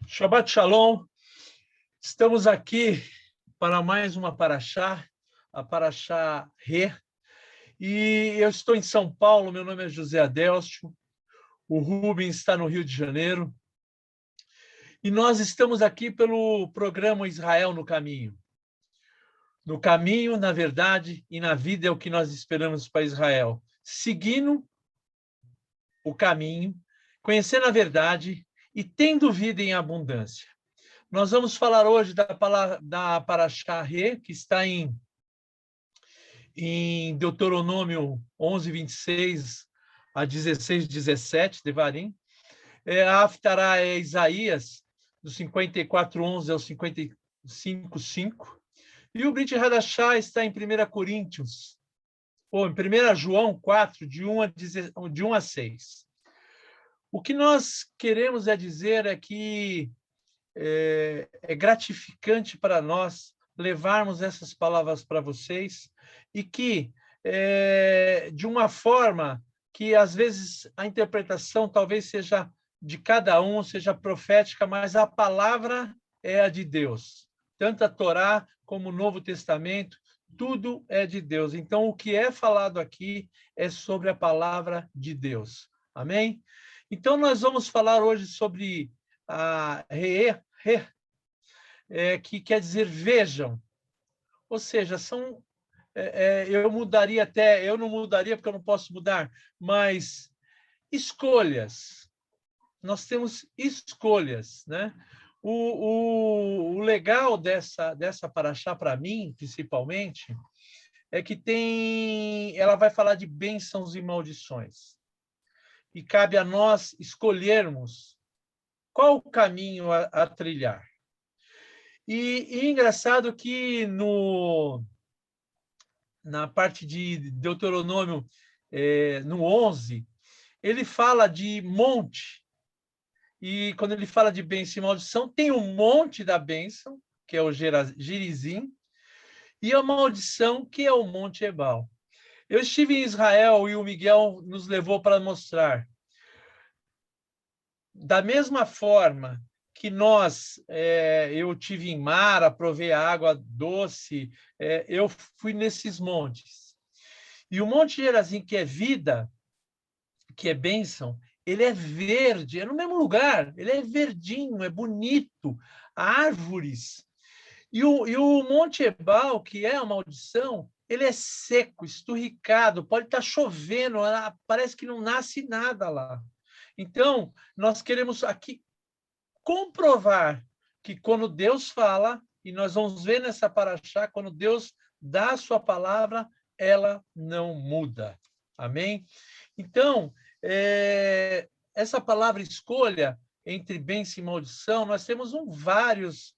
Shabbat Shalom, estamos aqui para mais uma paraxá, a paraxá Re, e eu estou em São Paulo, meu nome é José Adélcio, o Rubens está no Rio de Janeiro, e nós estamos aqui pelo programa Israel no Caminho. No caminho, na verdade e na vida é o que nós esperamos para Israel, seguindo o caminho, conhecendo a verdade e tendo vida em abundância. Nós vamos falar hoje da Paraxá Re, que está em Deuteronômio 11, 26 a 16, 17, Devarim. A Haftará é Isaías, do 54, 11 ao 55, 5. E o Brit Hadashah está em 1 Coríntios, ou em 1 João 4, de 1 a 6. O que nós queremos dizer é que é gratificante para nós levarmos essas palavras para vocês e que, de uma forma que, às vezes, a interpretação talvez seja de cada um, seja profética, mas a palavra é a de Deus. Tanto a Torá como o Novo Testamento, tudo é de Deus. Então, o que é falado aqui é sobre a palavra de Deus. Amém? Então, nós vamos falar hoje sobre a que quer dizer vejam. Ou seja, são... eu mudaria até... Eu não mudaria porque eu não posso mudar, mas escolhas. Nós temos escolhas, né? O legal dessa paraxá, para mim, principalmente, é que ela vai falar de bênçãos e maldições. E cabe a nós escolhermos qual o caminho a trilhar. E engraçado que na parte de Deuteronômio, no 11, ele fala de monte. E quando ele fala de bênção e maldição, tem o monte da bênção, que é o Gerizim, e a maldição, que é o Monte Ebal. Eu estive em Israel e o Miguel nos levou para mostrar. Da mesma forma que eu tive em Mara, provei a água doce, eu fui nesses montes. E o Monte Gerazim, que é vida, que é bênção, ele é verde, é no mesmo lugar, ele é verdinho, é bonito, árvores. E o Monte Ebal, que é a maldição, ele é seco, esturricado, pode estar chovendo, parece que não nasce nada lá. Então, nós queremos aqui comprovar que quando Deus fala, e nós vamos ver nessa paraxá, quando Deus dá a sua palavra, ela não muda. Amém? Então, essa palavra escolha entre bênção e maldição, nós temos vários,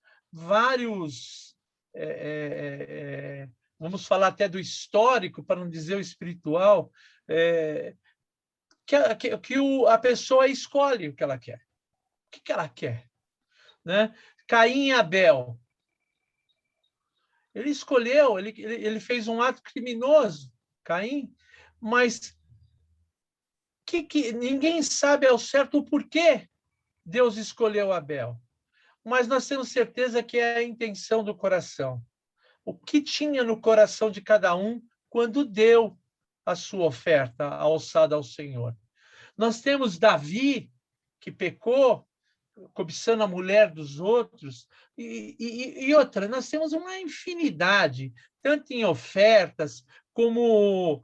vamos falar até do histórico, para não dizer o espiritual, que a pessoa escolhe o que ela quer. O que ela quer? Né? Caim e Abel. Ele escolheu, ele fez um ato criminoso, Caim, mas ninguém sabe ao certo o porquê Deus escolheu Abel. Mas nós temos certeza que é a intenção do coração. O que tinha no coração de cada um quando deu a sua oferta alçada ao Senhor. Nós temos Davi, que pecou, cobiçando a mulher dos outros, e outra, nós temos uma infinidade, tanto em ofertas, como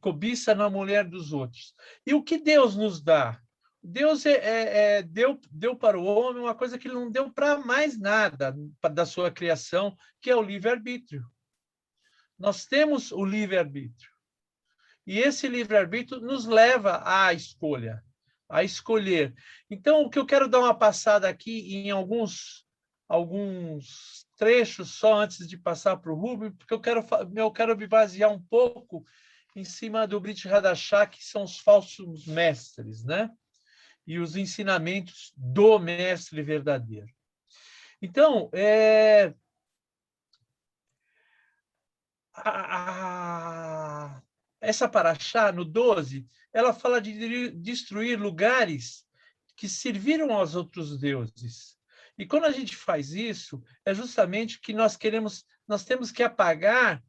cobiça na mulher dos outros. E o que Deus nos dá? Deus deu para o homem uma coisa que ele não deu para mais nada da sua criação, que é o livre-arbítrio. Nós temos o livre-arbítrio. E esse livre-arbítrio nos leva à escolha, a escolher. Então, o que eu quero dar uma passada aqui em alguns trechos, só antes de passar para o Rubem, porque eu quero me basear um pouco em cima do Brit Hadashah, que são os falsos mestres, né? E os ensinamentos do mestre verdadeiro. Então, essa paraxá, no 12, ela fala de destruir lugares que serviram aos outros deuses. E quando a gente faz isso, é justamente que nós temos que apagar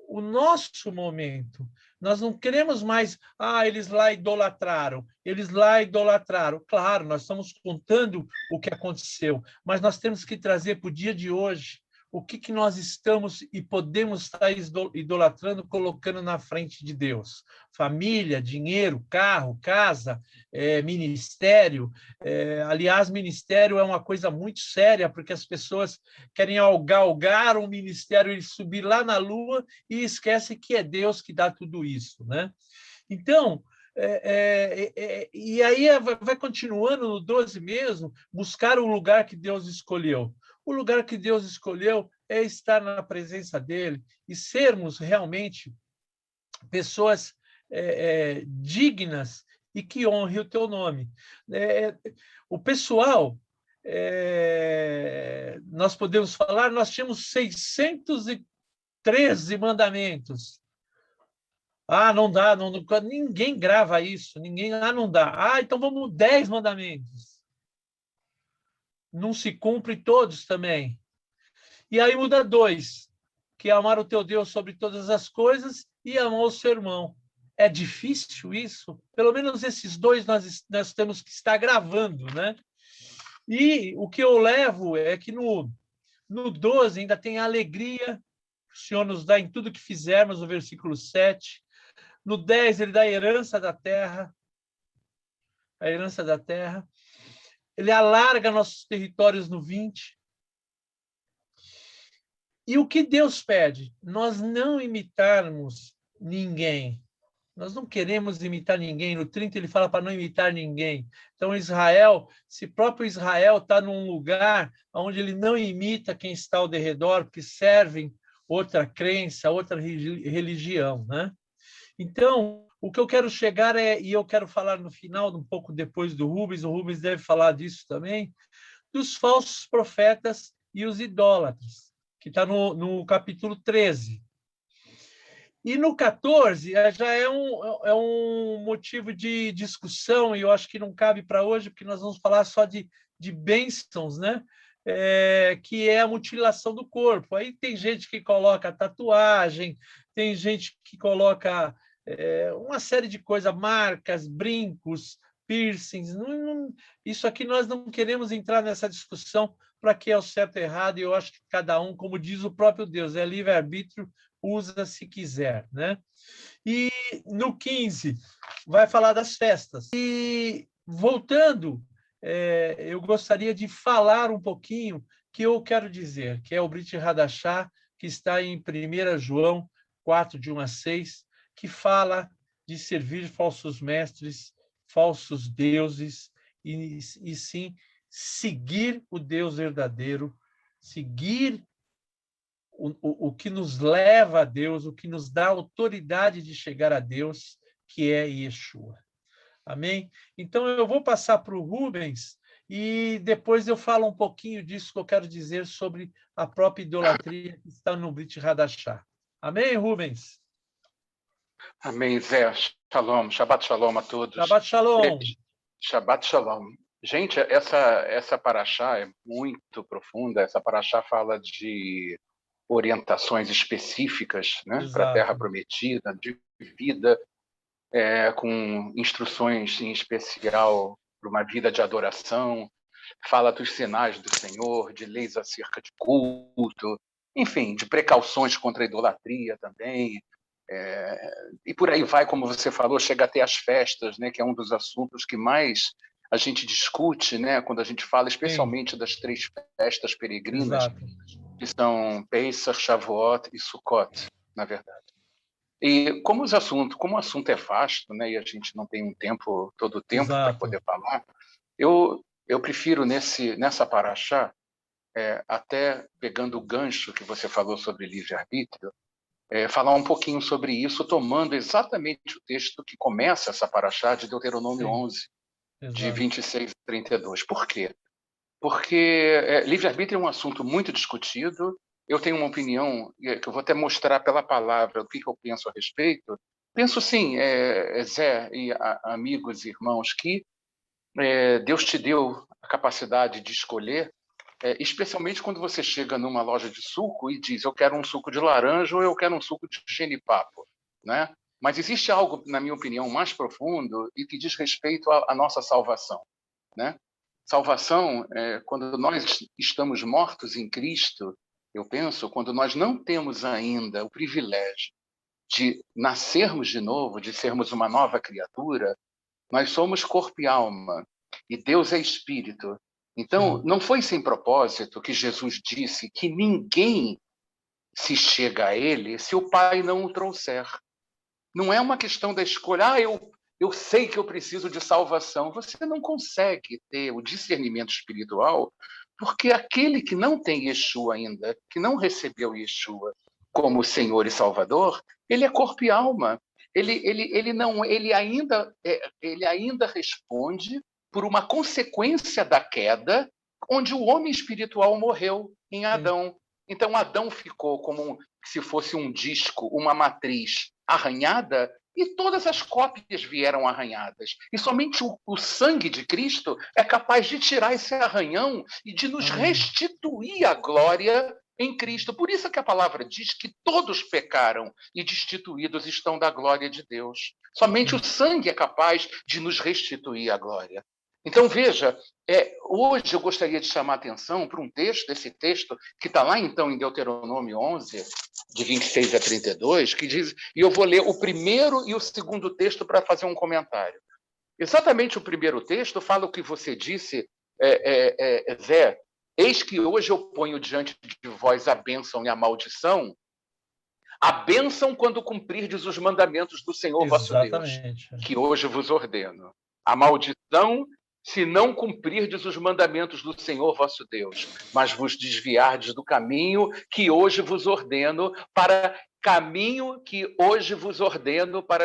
o nosso momento. Nós não queremos mais, eles lá idolatraram, eles lá idolatraram. Claro, nós estamos contando o que aconteceu, mas nós temos que trazer para o dia de hoje o que nós estamos e podemos estar idolatrando, colocando na frente de Deus. Família, dinheiro, carro, casa, ministério. Aliás, ministério é uma coisa muito séria, porque as pessoas querem galgar um ministério e subir lá na lua e esquecem que é Deus que dá tudo isso, né? Então, e aí vai continuando no 12 mesmo, buscar o lugar que Deus escolheu. O lugar que Deus escolheu é estar na presença dele e sermos realmente pessoas dignas e que honrem o teu nome. O pessoal, nós podemos falar, nós tínhamos 613 mandamentos. Não dá, ninguém grava isso, não dá. Então vamos 10 mandamentos. Não se cumpre todos também. E aí muda 2, que é amar o teu Deus sobre todas as coisas e amar o seu irmão. É difícil isso? Pelo menos esses 2 nós temos que estar gravando, né? E o que eu levo é que no 12 ainda tem a alegria que o Senhor nos dá em tudo que fizermos, no versículo 7. No 10, ele dá a herança da terra. A herança da terra. Ele alarga nossos territórios no 20. E o que Deus pede? Nós não imitarmos ninguém. Nós não queremos imitar ninguém. No 30 ele fala para não imitar ninguém. Então, se próprio Israel está num lugar onde ele não imita quem está ao derredor, porque servem outra crença, outra religião, né? Então, o que eu quero chegar e eu quero falar no final, um pouco depois do Rubens, o Rubens deve falar disso também, dos falsos profetas e os idólatras, que está no capítulo 13. E no 14 já é um motivo de discussão, e eu acho que não cabe para hoje, porque nós vamos falar só de bênçãos, né? Que é a mutilação do corpo. Aí tem gente que coloca tatuagem, tem gente que coloca uma série de coisas, marcas, brincos, piercings. Isso aqui nós não queremos entrar nessa discussão para que é o certo e errado, e eu acho que cada um, como diz o próprio Deus, é livre-arbítrio, usa se quiser, né? E no 15 vai falar das festas. E voltando, eu gostaria de falar um pouquinho que eu quero dizer, que é o Brit Hadashah, que está em 1 João 4, de 1 a 6, que fala de servir falsos mestres, falsos deuses, e sim seguir o Deus verdadeiro, seguir o que nos leva a Deus, o que nos dá autoridade de chegar a Deus, que é Yeshua. Amém? Então, eu vou passar para o Rubens e depois eu falo um pouquinho disso que eu quero dizer sobre a própria idolatria que está no Brit Hadashah. Amém, Rubens? Amém, Zé. Shalom. Shabbat shalom a todos. Shabbat shalom. Shabbat shalom. Gente, essa paraxá é muito profunda. Essa paraxá fala de orientações específicas, né, para a Terra Prometida, de vida, com instruções em especial para uma vida de adoração, fala dos sinais do Senhor, de leis acerca de culto, enfim, de precauções contra a idolatria também, e por aí vai, como você falou, chega até as festas, né, que é um dos assuntos que mais a gente discute, né, quando a gente fala especialmente das 3 festas peregrinas, que são Pesach, Shavuot e Sukkot, na verdade. E como o assunto é vasto, né, e a gente não tem todo o tempo para poder falar, eu prefiro nessa paraxá, até pegando o gancho que você falou sobre livre-arbítrio, falar um pouquinho sobre isso, tomando exatamente o texto que começa essa paraxá de Deuteronômio 11, de 26 a 32. Por quê? Porque livre-arbítrio é um assunto muito discutido. Eu tenho uma opinião, que eu vou até mostrar pela palavra o que eu penso a respeito. Penso sim, Zé e amigos e irmãos, que Deus te deu a capacidade de escolher especialmente quando você chega numa loja de suco e diz: eu quero um suco de laranja ou eu quero um suco de genipapo, né? Mas existe algo, na minha opinião, mais profundo e que diz respeito à nossa salvação, né? Salvação, quando nós estamos mortos em Cristo, eu penso, quando nós não temos ainda o privilégio de nascermos de novo, de sermos uma nova criatura, nós somos corpo e alma, e Deus é espírito. Então, não foi sem propósito que Jesus disse que ninguém se chega a ele se o Pai não o trouxer. Não é uma questão da escolha, eu sei que eu preciso de salvação. Você não consegue ter o discernimento espiritual, porque aquele que não tem Yeshua ainda, que não recebeu Yeshua como Senhor e Salvador, ele é corpo e alma. Ele ainda responde por uma consequência da queda, onde o homem espiritual morreu em Adão. Então, Adão ficou como se fosse um disco, uma matriz arranhada, e todas as cópias vieram arranhadas. E somente o sangue de Cristo é capaz de tirar esse arranhão e de nos restituir a glória em Cristo. Por isso que a palavra diz que todos pecaram e destituídos estão da glória de Deus. Somente o sangue é capaz de nos restituir a glória. Então, veja, hoje eu gostaria de chamar a atenção para um texto, esse texto que está lá, então, em Deuteronômio 11, de 26 a 32, que diz, e eu vou ler o primeiro e o segundo texto para fazer um comentário. Exatamente o primeiro texto fala o que você disse, Zé, eis que hoje eu ponho diante de vós a bênção e a maldição quando cumprirdes os mandamentos do Senhor vosso Deus, que hoje vos ordeno. A maldição se não cumprirdes os mandamentos do Senhor vosso Deus, mas vos desviardes do caminho que hoje vos ordeno para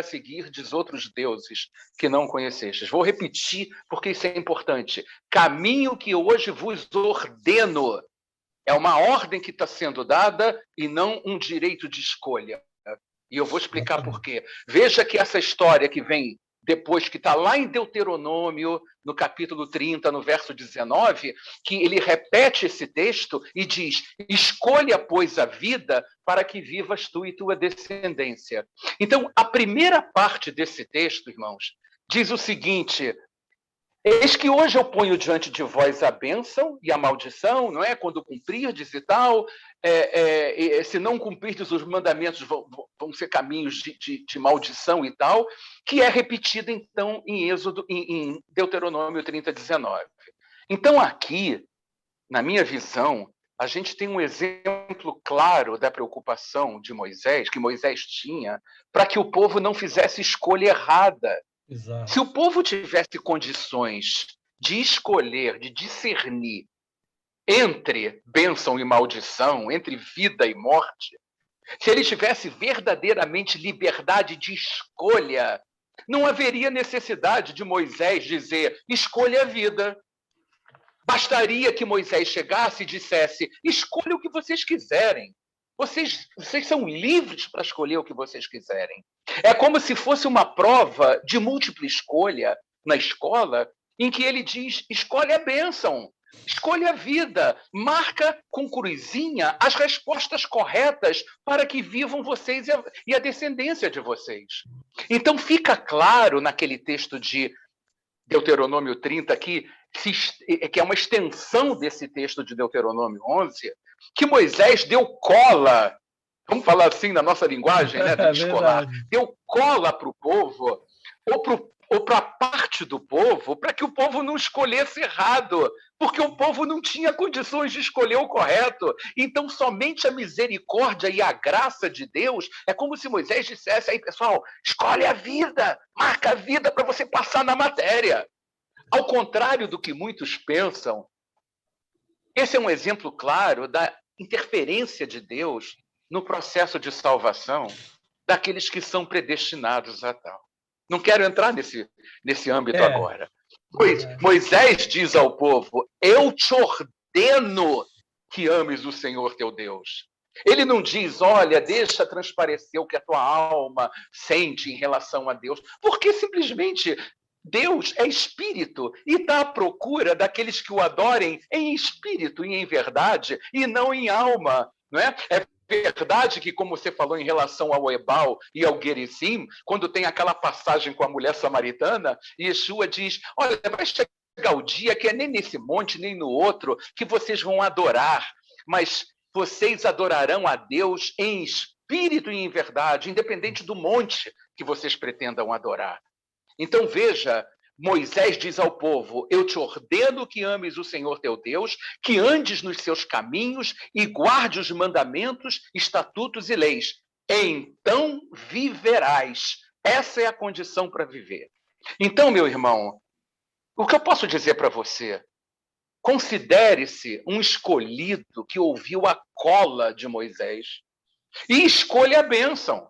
seguirdes outros deuses que não conhecestes. Vou repetir, porque isso é importante. Caminho que hoje vos ordeno. É uma ordem que está sendo dada e não um direito de escolha. E eu vou explicar por quê. Veja que essa história que vem depois, que está lá em Deuteronômio, no capítulo 30, no verso 19, que ele repete esse texto e diz: escolha, pois, a vida para que vivas tu e tua descendência. Então, a primeira parte desse texto, irmãos, diz o seguinte: eis que hoje eu ponho diante de vós a bênção e a maldição, não é? Quando cumprirdes e tal, se não cumprirdes os mandamentos, vão ser caminhos de maldição e tal, que é repetido, então, em Deuteronômio 30, 19. Então, aqui, na minha visão, a gente tem um exemplo claro da preocupação de Moisés, que Moisés tinha, para que o povo não fizesse escolha errada. Exato. Se o povo tivesse condições de escolher, de discernir entre bênção e maldição, entre vida e morte, se ele tivesse verdadeiramente liberdade de escolha, não haveria necessidade de Moisés dizer: escolha a vida. Bastaria que Moisés chegasse e dissesse: escolha o que vocês quiserem. Vocês são livres para escolher o que vocês quiserem. É como se fosse uma prova de múltipla escolha na escola, em que ele diz: escolhe a bênção, escolhe a vida, marca com cruzinha as respostas corretas para que vivam vocês e a descendência de vocês. Então fica claro naquele texto de Deuteronômio 30 que é uma extensão desse texto de Deuteronômio 11, que Moisés deu cola, vamos falar assim na nossa linguagem, né, de escolar, deu cola para o povo, ou para parte do povo, para que o povo não escolhesse errado, porque o povo não tinha condições de escolher o correto. Então, somente a misericórdia e a graça de Deus, é como se Moisés dissesse: aí, pessoal, escolhe a vida, marca a vida para você passar na matéria. Ao contrário do que muitos pensam, esse é um exemplo claro da interferência de Deus no processo de salvação daqueles que são predestinados a tal. Não quero entrar nesse âmbito agora. Moisés diz ao povo: eu te ordeno que ames o Senhor teu Deus. Ele não diz: olha, deixa transparecer o que a tua alma sente em relação a Deus, porque simplesmente Deus é espírito e está à procura daqueles que o adorem em espírito e em verdade, e não em alma, não é? É verdade que, como você falou em relação ao Ebal e ao Gerizim, quando tem aquela passagem com a mulher samaritana, Yeshua diz, olha, vai chegar o dia que é nem nesse monte, nem no outro, que vocês vão adorar, mas vocês adorarão a Deus em espírito e em verdade, independente do monte que vocês pretendam adorar. Então, veja, Moisés diz ao povo, eu te ordeno que ames o Senhor teu Deus, que andes nos seus caminhos e guarde os mandamentos, estatutos e leis. Então viverás. Essa é a condição para viver. Então, meu irmão, o que eu posso dizer para você? Considere-se um escolhido que ouviu a cola de Moisés e escolha a bênção,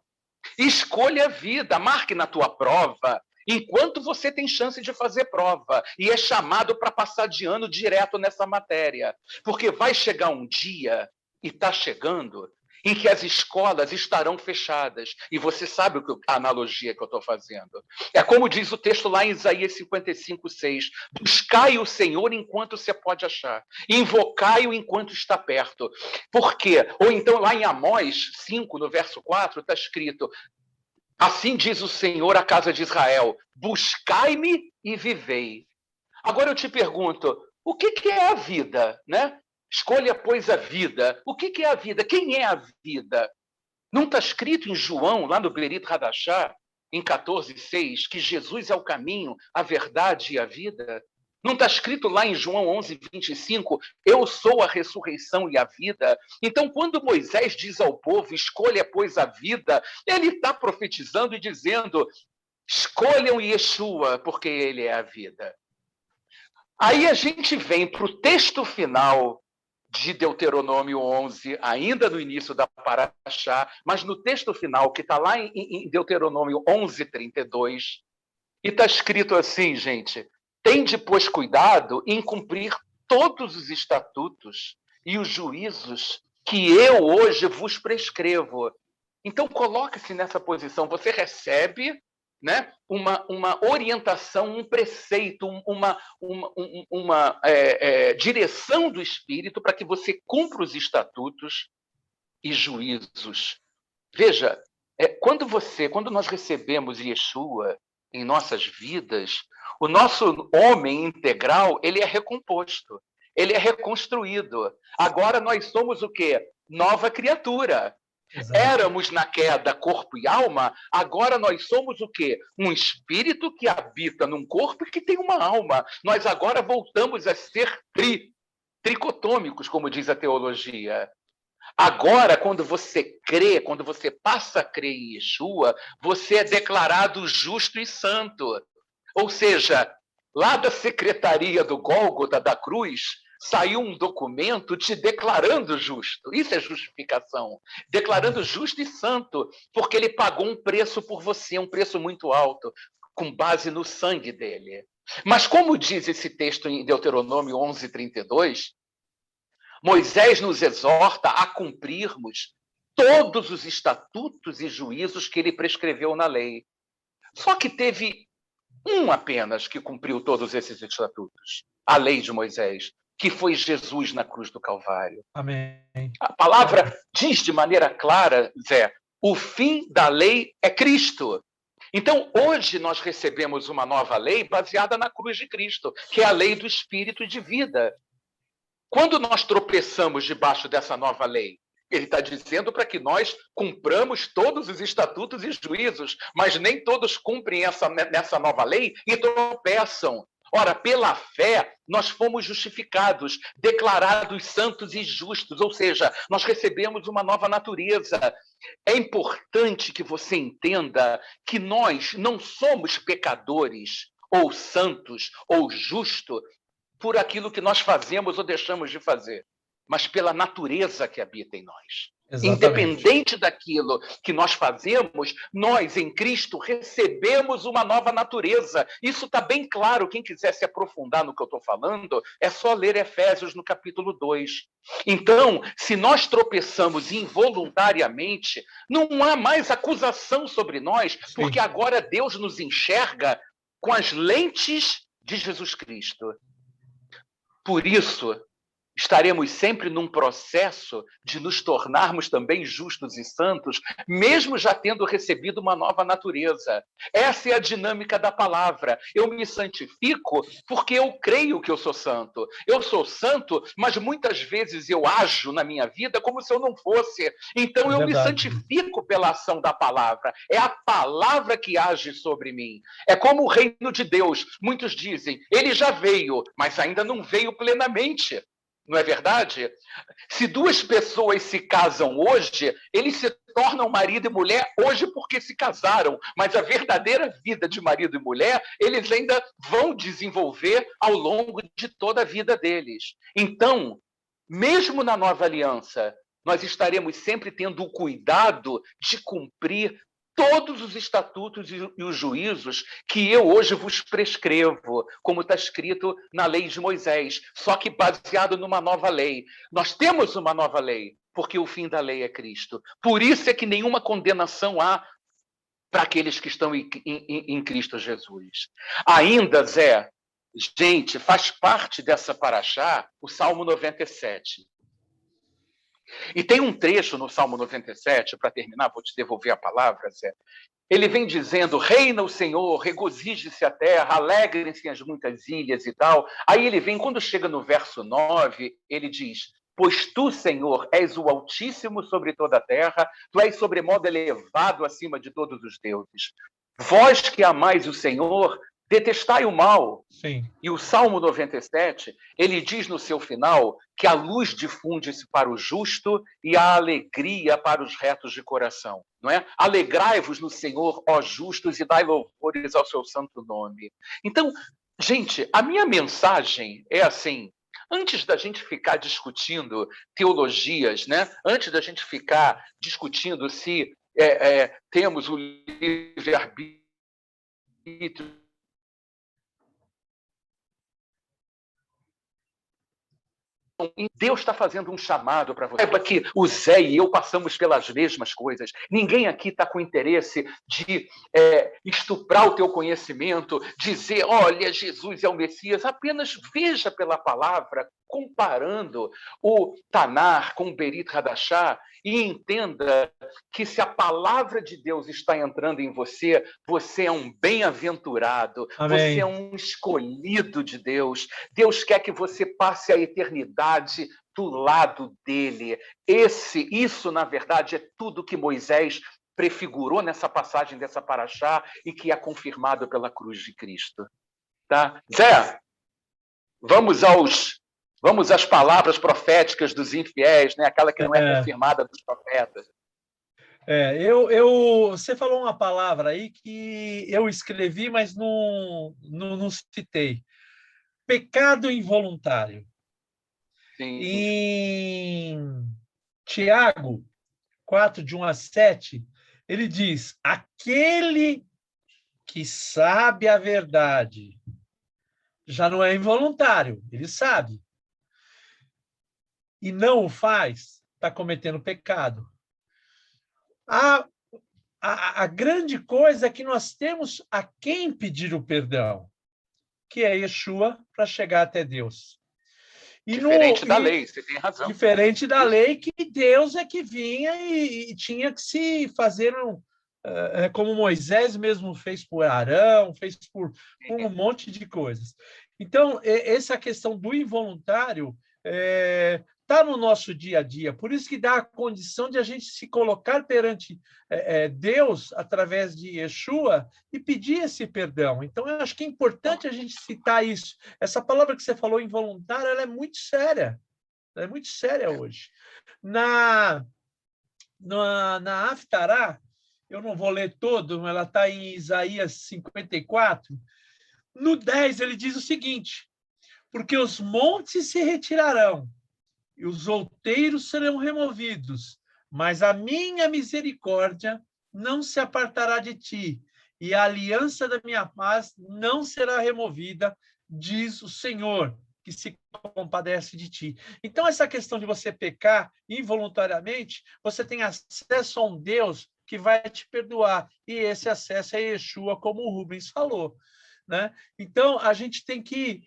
escolha a vida, marque na tua prova, enquanto você tem chance de fazer prova, e é chamado para passar de ano direto nessa matéria, porque vai chegar um dia, e está chegando, em que as escolas estarão fechadas, e você sabe a analogia que eu estou fazendo. É como diz o texto lá em Isaías 55:6, buscai o Senhor enquanto você pode achar, invocai-o enquanto está perto. Por quê? Ou então lá em Amós 5, no verso 4, está escrito, assim diz o Senhor à casa de Israel, buscai-me e vivei. Agora eu te pergunto, o que é a vida, né? Escolha, pois, a vida. O que é a vida? Quem é a vida? Não está escrito em João, lá no Berit Hadashah, em 14:6, que Jesus é o caminho, a verdade e a vida? Não está escrito lá em João 11:25, eu sou a ressurreição e a vida? Então, quando Moisés diz ao povo, escolha, pois, a vida, ele está profetizando e dizendo, escolham Yeshua, porque ele é a vida. Aí a gente vem para o texto final de Deuteronômio 11, ainda no início da Paraxá, mas no texto final, que está lá em Deuteronômio 11:32, e está escrito assim, gente, tende, pois, cuidado em cumprir todos os estatutos e os juízos que eu hoje vos prescrevo. Então, coloque-se nessa posição, você recebe, né, uma orientação, um preceito, uma direção do Espírito para que você cumpra os estatutos e juízos. Veja, quando nós recebemos Yeshua em nossas vidas, o nosso homem integral, ele é recomposto, ele é reconstruído. Agora nós somos o quê? Nova criatura. Exato. Éramos na queda corpo e alma, agora nós somos o quê? Um espírito que habita num corpo que tem uma alma. Nós agora voltamos a ser tricotômicos, como diz a teologia. Agora, quando você crê, quando você passa a crer em Yeshua, você é declarado justo e santo. Ou seja, lá da secretaria do Gólgota, da cruz, saiu um documento te declarando justo. Isso é justificação. Declarando justo e santo, porque ele pagou um preço por você, um preço muito alto, com base no sangue dele. Mas como diz esse texto em Deuteronômio 11:32, Moisés nos exorta a cumprirmos todos os estatutos e juízos que ele prescreveu na lei. Só que teve um apenas que cumpriu todos esses estatutos, a lei de Moisés, que foi Jesus na cruz do Calvário. Amém. A palavra diz de maneira clara, Zé, o fim da lei é Cristo. Então, hoje nós recebemos uma nova lei baseada na cruz de Cristo, que é a lei do Espírito e de vida. Quando nós tropeçamos debaixo dessa nova lei, ele está dizendo para que nós cumpramos todos os estatutos e juízos, mas nem todos cumprem nessa nova lei e tropeçam. Ora, pela fé, nós fomos justificados, declarados santos e justos, ou seja, nós recebemos uma nova natureza. É importante que você entenda que nós não somos pecadores, ou santos, ou justos, por aquilo que nós fazemos ou deixamos de fazer, mas pela natureza que habita em nós. Exatamente. Independente daquilo que nós fazemos, nós, em Cristo, recebemos uma nova natureza. Isso está bem claro. Quem quiser se aprofundar no que eu estou falando, é só ler Efésios no capítulo 2. Então, se nós tropeçamos involuntariamente, não há mais acusação sobre nós, porque agora Deus nos enxerga com as lentes de Jesus Cristo. Por isso, estaremos sempre num processo de nos tornarmos também justos e santos, mesmo já tendo recebido uma nova natureza. Essa é a dinâmica da palavra. Eu me santifico porque eu creio que eu sou santo. Eu sou santo, mas muitas vezes eu ajo na minha vida como se eu não fosse. Então eu me santifico pela ação da palavra. É a palavra que age sobre mim. É como o reino de Deus. Muitos dizem, ele já veio, mas ainda não veio plenamente. Não é verdade? Se duas pessoas se casam hoje, eles se tornam marido e mulher hoje porque se casaram, mas a verdadeira vida de marido e mulher, eles ainda vão desenvolver ao longo de toda a vida deles. Então, mesmo na nova aliança, nós estaremos sempre tendo o cuidado de cumprir todos os estatutos e os juízos que eu hoje vos prescrevo, como está escrito na lei de Moisés, só que baseado numa nova lei. Nós temos uma nova lei, porque o fim da lei é Cristo. Por isso é que nenhuma condenação há para aqueles que estão em Cristo Jesus. Ainda, Zé, gente, faz parte dessa paraxá o Salmo 97. E tem um trecho no Salmo 97, para terminar, vou te devolver a palavra, Zé. Ele vem dizendo, reina o Senhor, regozije-se a terra, alegrem-se as muitas ilhas e tal. Aí ele vem, quando chega no verso 9, ele diz, pois tu, Senhor, és o Altíssimo sobre toda a terra, tu és sobremodo elevado acima de todos os deuses. Vós que amais o Senhor, detestai o mal. Sim. E o Salmo 97, ele diz no seu final que a luz difunde-se para o justo e a alegria para os retos de coração. Não é? Alegrai-vos no Senhor, ó justos, e dai louvores ao seu santo nome. Então, gente, a minha mensagem é assim, antes da gente ficar discutindo teologias, né? Antes da gente ficar discutindo se temos o livre-arbítrio, Deus está fazendo um chamado para você. Saiba que o Zé e eu passamos pelas mesmas coisas. Ninguém aqui está com interesse de estuprar o teu conhecimento, dizer, olha, Jesus é o Messias. Apenas veja pela palavra, comparando o Tanar com o Berit Hadashah, e entenda que se a palavra de Deus está entrando em você, você é um bem-aventurado, você é um escolhido de Deus. Deus quer que você passe a eternidade do lado dele. Isso, na verdade, é tudo que Moisés prefigurou nessa passagem dessa paraxá e que é confirmado pela cruz de Cristo. Tá? Zé, vamos às palavras proféticas dos infiéis, né? Aquela que não é confirmada dos profetas. Você falou uma palavra aí que eu escrevi, mas não citei. Pecado involuntário. Sim. Em Tiago 4, de 1 a 7, ele diz, aquele que sabe a verdade já não é involuntário, ele sabe. E não o faz, está cometendo pecado. A grande coisa é que nós temos a quem pedir o perdão, que é Yeshua, para chegar até Deus. Diferente da lei, você tem razão. Diferente da lei, que Deus é que vinha e tinha que se fazer, como Moisés mesmo fez por Arão, fez por um monte de coisas. Então, essa questão do involuntário está no nosso dia a dia. Por isso que dá a condição de a gente se colocar perante Deus através de Yeshua e pedir esse perdão. Então, eu acho que é importante a gente citar isso. Essa palavra que você falou, involuntária, ela é muito séria. Ela é muito séria hoje. Na Haftará, eu não vou ler todo, ela está em Isaías 54. No 10, ele diz o seguinte, porque os montes se retirarão, e os outeiros serão removidos, mas a minha misericórdia não se apartará de ti, e a aliança da minha paz não será removida, diz o Senhor, que se compadece de ti. Então, essa questão de você pecar involuntariamente, você tem acesso a um Deus que vai te perdoar, e esse acesso é Yeshua, como o Rubens falou. né? Então, a gente tem que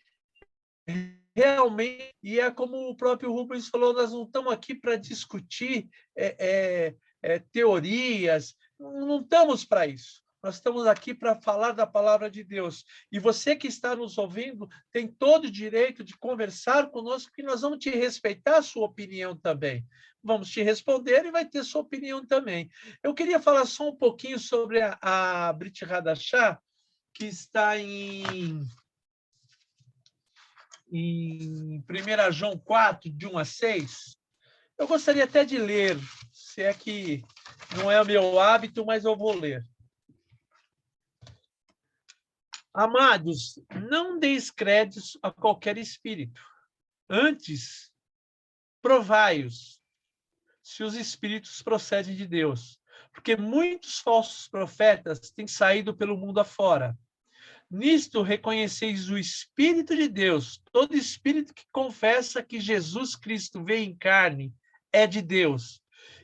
realmente, e é como o próprio Rubens falou, nós não estamos aqui para discutir teorias, não estamos para isso. Nós estamos aqui para falar da palavra de Deus. E você que está nos ouvindo tem todo o direito de conversar conosco, que nós vamos te respeitar a sua opinião também. Vamos te responder e vai ter sua opinião também. Eu queria falar só um pouquinho sobre a Brit Hadashah, que está em 1 João 4, de 1 a 6. Eu gostaria até de ler, se é que não é o meu hábito, mas eu vou ler. Amados, não deis créditos a qualquer espírito. Antes, provai-os, se os espíritos procedem de Deus. Porque muitos falsos profetas têm saído pelo mundo afora. Nisto reconheceis o Espírito de Deus. Todo espírito que confessa que Jesus Cristo veio em carne é de Deus.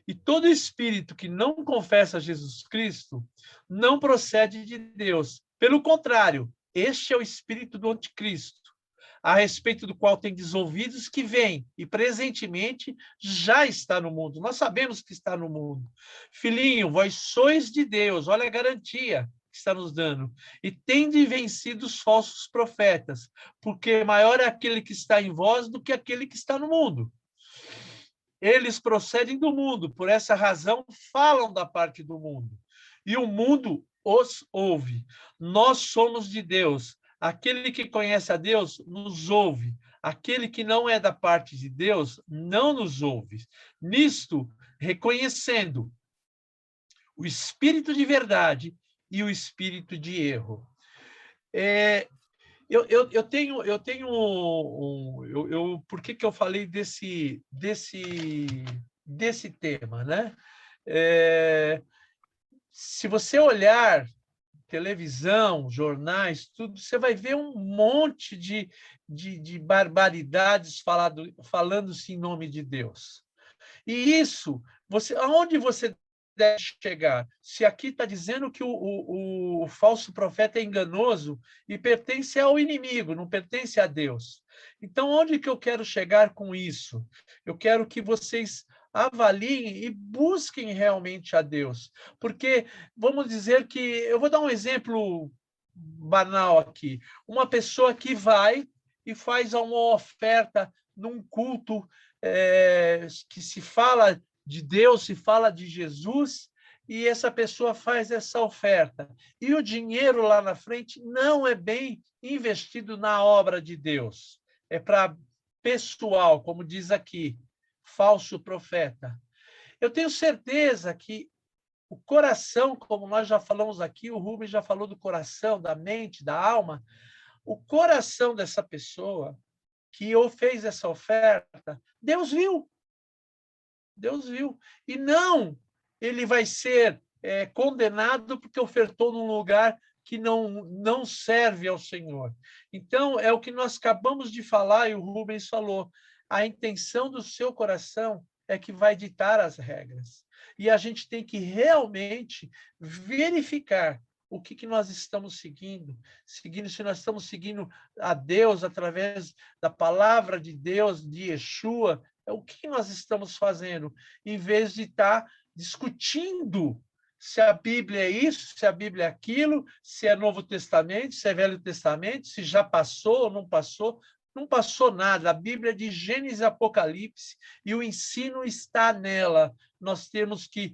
E todo espírito que não confessa Jesus Cristo não procede de Deus. Pelo contrário, este é o espírito do anticristo, a respeito do qual tem ouvidos que vem e presentemente já está no mundo. Nós sabemos que está no mundo. Filhinho, vós sois de Deus, olha a garantia que está nos dando. E tende vencido os falsos profetas, porque maior é aquele que está em vós do que aquele que está no mundo. Eles procedem do mundo, por essa razão falam da parte do mundo. E o mundo os ouve. Nós somos de Deus. Aquele que conhece a Deus nos ouve. Aquele que não é da parte de Deus não nos ouve. Nisto, reconhecendo o espírito de verdade e o espírito de erro. Por que eu falei desse tema, né? Se você olhar televisão, jornais, tudo, você vai ver um monte de barbaridades falando-se em nome de Deus. E isso, aonde você deve chegar? Se aqui está dizendo que o falso profeta é enganoso e pertence ao inimigo, não pertence a Deus. Então, onde que eu quero chegar com isso? Eu quero que vocês avaliem e busquem realmente a Deus. Porque, vamos dizer que... Eu vou dar um exemplo banal aqui. Uma pessoa que vai e faz uma oferta num culto que se fala de Deus, se fala de Jesus, e essa pessoa faz essa oferta. E o dinheiro lá na frente não é bem investido na obra de Deus. É para pessoal, como diz aqui, falso profeta. Eu tenho certeza que o coração, como nós já falamos aqui, o Rubens já falou do coração, da mente, da alma, o coração dessa pessoa que fez essa oferta, Deus viu. Deus viu. E não ele vai ser condenado porque ofertou num lugar que não serve ao Senhor. Então, é o que nós acabamos de falar e o Rubens falou. A intenção do seu coração é que vai ditar as regras. E a gente tem que realmente verificar o que nós estamos seguindo, se nós estamos seguindo a Deus através da palavra de Deus, de Yeshua, o que nós estamos fazendo, em vez de estar discutindo se a Bíblia é isso, se a Bíblia é aquilo, se é Novo Testamento, se é Velho Testamento, se já passou ou não passou. Não passou nada. A Bíblia é de Gênesis e Apocalipse e o ensino está nela. Nós temos que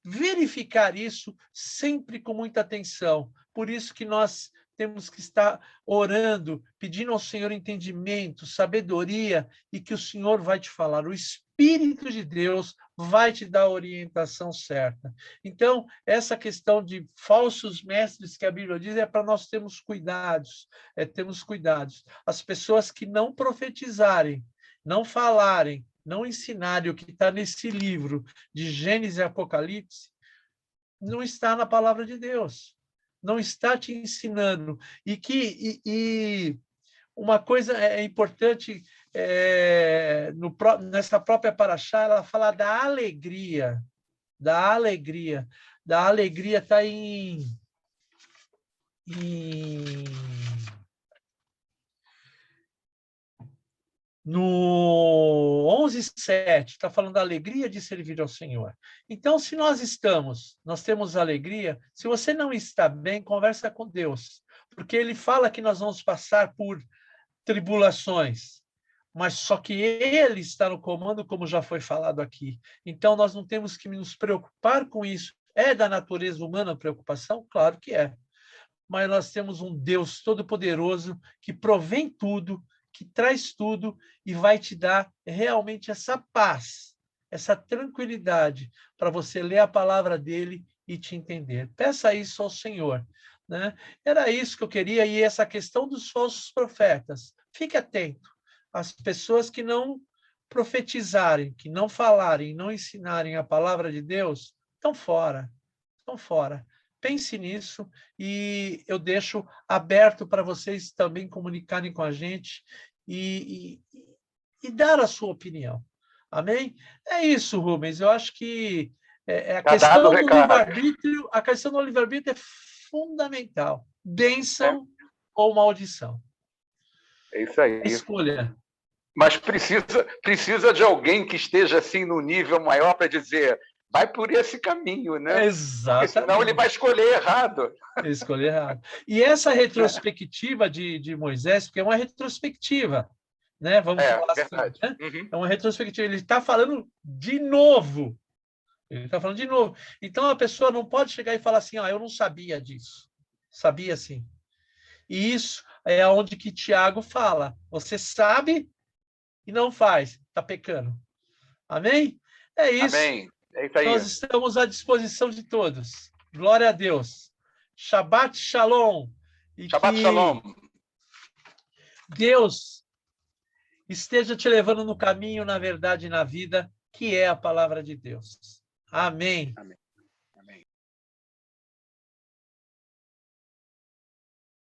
verificar isso sempre com muita atenção. Por isso que nós temos que estar orando, pedindo ao Senhor entendimento, sabedoria, e que o Senhor vai te falar. O Espírito de Deus vai te dar a orientação certa. Então, essa questão de falsos mestres que a Bíblia diz é para nós termos cuidados. Termos cuidados. As pessoas que não profetizarem, não falarem, não ensinarem o que está nesse livro de Gênesis e Apocalipse, não está na palavra de Deus. Não está te ensinando. E uma coisa importante, nessa própria paraxá, ela fala da alegria. Da alegria. Da alegria está em No 11:7, está falando da alegria de servir ao Senhor. Então, se nós temos alegria, se você não está bem, conversa com Deus, porque Ele fala que nós vamos passar por tribulações, mas só que Ele está no comando, como já foi falado aqui. Então, nós não temos que nos preocupar com isso. É da natureza humana a preocupação? Claro que é. Mas nós temos um Deus todo-poderoso que provém tudo, que traz tudo e vai te dar realmente essa paz, essa tranquilidade para você ler a palavra dele e te entender. Peça isso ao Senhor, né? Era isso que eu queria, e essa questão dos falsos profetas. Fique atento às pessoas que não profetizarem, que não falarem, não ensinarem a palavra de Deus, estão fora, estão fora. Pense nisso e eu deixo aberto para vocês também comunicarem com a gente e dar a sua opinião. Amém? É isso, Rubens. Eu acho que a questão do livre-arbítrio, a questão do livre-arbítrio é fundamental. Bênção ou maldição. É isso aí. Escolha. Mas precisa de alguém que esteja assim no nível maior para dizer: vai por esse caminho, né? Exatamente. Porque senão ele vai escolher errado. Escolher errado. E essa retrospectiva de Moisés, porque é uma retrospectiva, né? Vamos falar verdade. assim, né? É uma retrospectiva. Ele está falando de novo. Ele está falando de novo. Então, a pessoa não pode chegar e falar assim, eu não sabia disso. Sabia sim. E isso é onde que Tiago fala. Você sabe e não faz. Está pecando. Amém? É isso. Amém. É isso aí. Nós estamos à disposição de todos. Glória a Deus. Shabbat Shalom. E Shabbat Shalom. Deus esteja te levando no caminho, na verdade e na vida, que é a palavra de Deus. Amém. Amém.